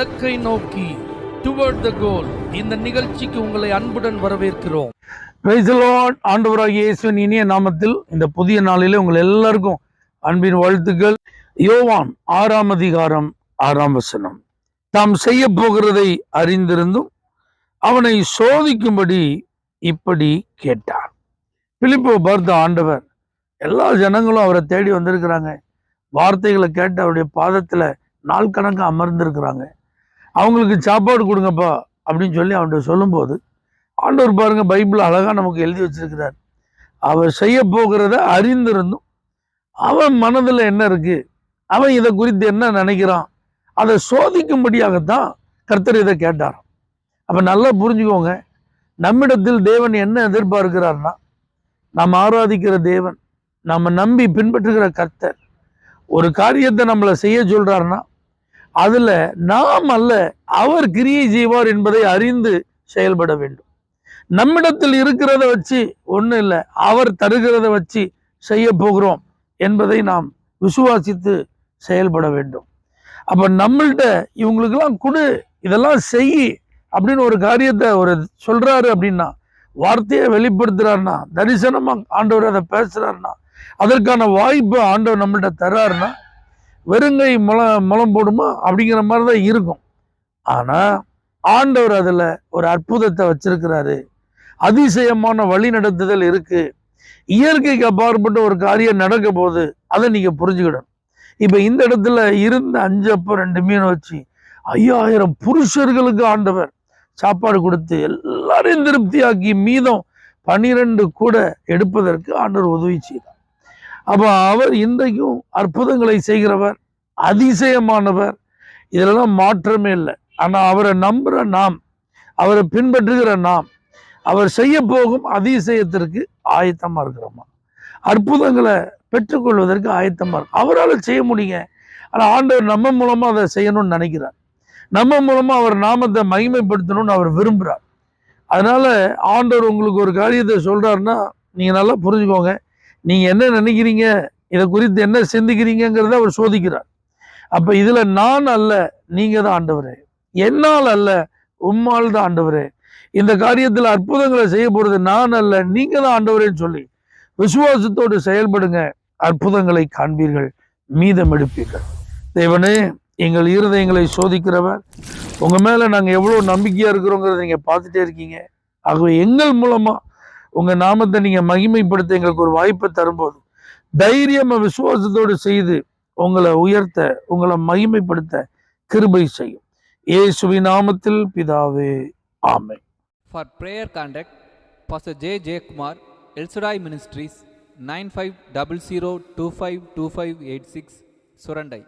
இலக்கை நோக்கி டுவர்ட் த கோல் இந்த நிகழ்ச்சிக்கு உங்களை அன்புடன் வரவேற்கிறோம். Praise the Lord. ஆண்டவராகிய இயேசுவின் இனிய நாமத்தில் இந்த புதிய நாளிலே உங்கள் எல்லாருக்கும் அன்பின் வாழ்த்துக்கள். யோவான் 6ஆம் அதிகாரம் 6ஆம் வசனம். தாம் செய்ய போகிறதை அறிந்திருந்தும் அவனை சோதிக்கும்படி இப்படி கேட்டார். பிலிப்பை பார்த்த ஆண்டவர், எல்லா ஜனங்களும் அவரை தேடி வந்திருக்கிறாங்க. வார்த்தைகளை கேட்டு அவருடைய பாதத்துல நாள் கணக்கு அமர்ந்திருக்கிறாங்க. அவங்களுக்கு சாப்பாடு கொடுங்கப்பா அப்படின்னு சொல்லி அவன்கிட்ட சொல்லும்போது ஆண்டவர் பாருங்க, பைபிள் அழகா நமக்கு எழுதி வச்சிருக்கிறார். அவர் செய்ய போகிறத அறிந்திருந்தும் அவன் மனதுல என்ன இருக்கு, அவன் இதை குறித்து என்ன நினைக்கிறான், அதை சோதிக்கும்படியாகத்தான் கர்த்தர் இதை கேட்டார். அப்ப நல்லா புரிஞ்சுக்கோங்க, நம்மிடத்தில் தேவன் என்ன எதிர்பார்க்கிறார்னா, நாம் ஆராதிக்கிற தேவன், நம்ம நம்பி பின்பற்றுகிற கர்த்தர் ஒரு காரியத்தை நம்மளை செய்ய சொல்றாருன்னா அதுல நாம் அல்ல, அவர் கிரியை செய்வார் என்பதை அறிந்து செயல்பட வேண்டும். நம்மிடத்தில் இருக்கிறத வச்சு ஒண்ணு இல்லை, அவர் தருகிறத வச்சு செய்ய போகிறோம் என்பதை நாம் விசுவாசித்து செயல்பட வேண்டும். அப்ப நம்மள்கிட்ட இவங்களுக்கெல்லாம் கொடு, இதெல்லாம் செய் அப்படின்னு ஒரு காரியத்தை ஒரு சொல்றாரு அப்படின்னா, வார்த்தையை வெளிப்படுத்துறாருன்னா, தரிசனமா ஆண்டவர் அதை பேசுறாருன்னா, அதற்கான வாய்ப்பு ஆண்டவர் நம்மள்கிட்ட தர்றாருன்னா, வெறுங்கை முளம் போடுமா அப்படிங்கிற மாதிரி தான் இருக்கும். ஆனா ஆண்டவர் அதுல ஒரு அற்புதத்தை வச்சிருக்கிறாரு, அதிசயமான வழி நடத்துதல் இருக்கு. இயற்கைக்கு அப்பாற்பட்ட ஒரு காரியம் நடக்க போது அதை நீங்க புரிஞ்சுக்கிடணும். இப்ப இந்த இடத்துல இருந்த 5 அப்பம் 2 மீன் வச்சு 5000 புருஷர்களுக்கு ஆண்டவர் சாப்பாடு கொடுத்து எல்லாரையும் திருப்தியாக்கி மீதம் 12 கூட எடுப்பதற்கு ஆண்டவர் உதவி செய்தார். அப்ப அவர் இன்றைக்கும் அற்புதங்களை செய்கிறவர், அதிசயமானவர், இதெல்லாம் மாற்றமே இல்லை. ஆனா அவரை நம்புற நாம், அவரை பின்பற்றுகிற நாம், அவர் செய்ய போகும் அதிசயத்திற்கு ஆயத்தமா இருக்கிறோமா, அற்புதங்களை பெற்றுக்கொள்வதற்கு ஆயத்தமா இருக்கு. அவரால் செய்ய முடியுங்க. ஆனா ஆண்டவர் நம்ம மூலமா அதை செய்யணும்னு நினைக்கிறார். நம்ம மூலமா அவர் நாமத்தை மகிமைப்படுத்தணும்னு அவர் விரும்புகிறார். அதனால ஆண்டவர் உங்களுக்கு ஒரு காரியத்தை சொல்றாருன்னா நீங்க நல்லா புரிஞ்சுக்கோங்க. நீங்க என்ன நினைக்கிறீங்க, இதை குறித்து என்ன சிந்திக்கிறீங்கிறத அவர் சோதிக்கிறார். அப்ப இதுல நான் அல்ல, நீங்க தான் ஆண்டவரே, என்னால் அல்ல, உம்மால் தான் ஆண்டவரே, இந்த காரியத்துல அற்புதங்களை செய்ய போறது நான் அல்ல, நீங்க தான் ஆண்டவரேன்னு சொல்லி விசுவாசத்தோடு செயல்படுங்க. அற்புதங்களை காண்பீர்கள், மீதம் எடுப்பீர்கள். தேவனே, எங்கள் இருதயங்களை சோதிக்கிறவர், உங்க மேல நாங்க எவ்வளவு நம்பிக்கையா இருக்கிறோங்கிறத நீங்க பார்த்துட்டே இருக்கீங்க. ஆகவே எங்கள் மூலமா உங்க நாமத்தை நீங்க மகிமைப்படுத்த எங்களுக்கு ஒரு வாய்ப்பை தரும்போது தைரியமா விசுவாசத்தோடு செய்து உங்களை உயர்த்த, உங்களை மகிமைப்படுத்த கிருபை செய்யும். இயேசுவின் நாமத்தில் பிதாவே, ஆமென். For prayer contact, Pastor J. J. Kumar, El Shaddai Ministries, 9500252586, Surandai.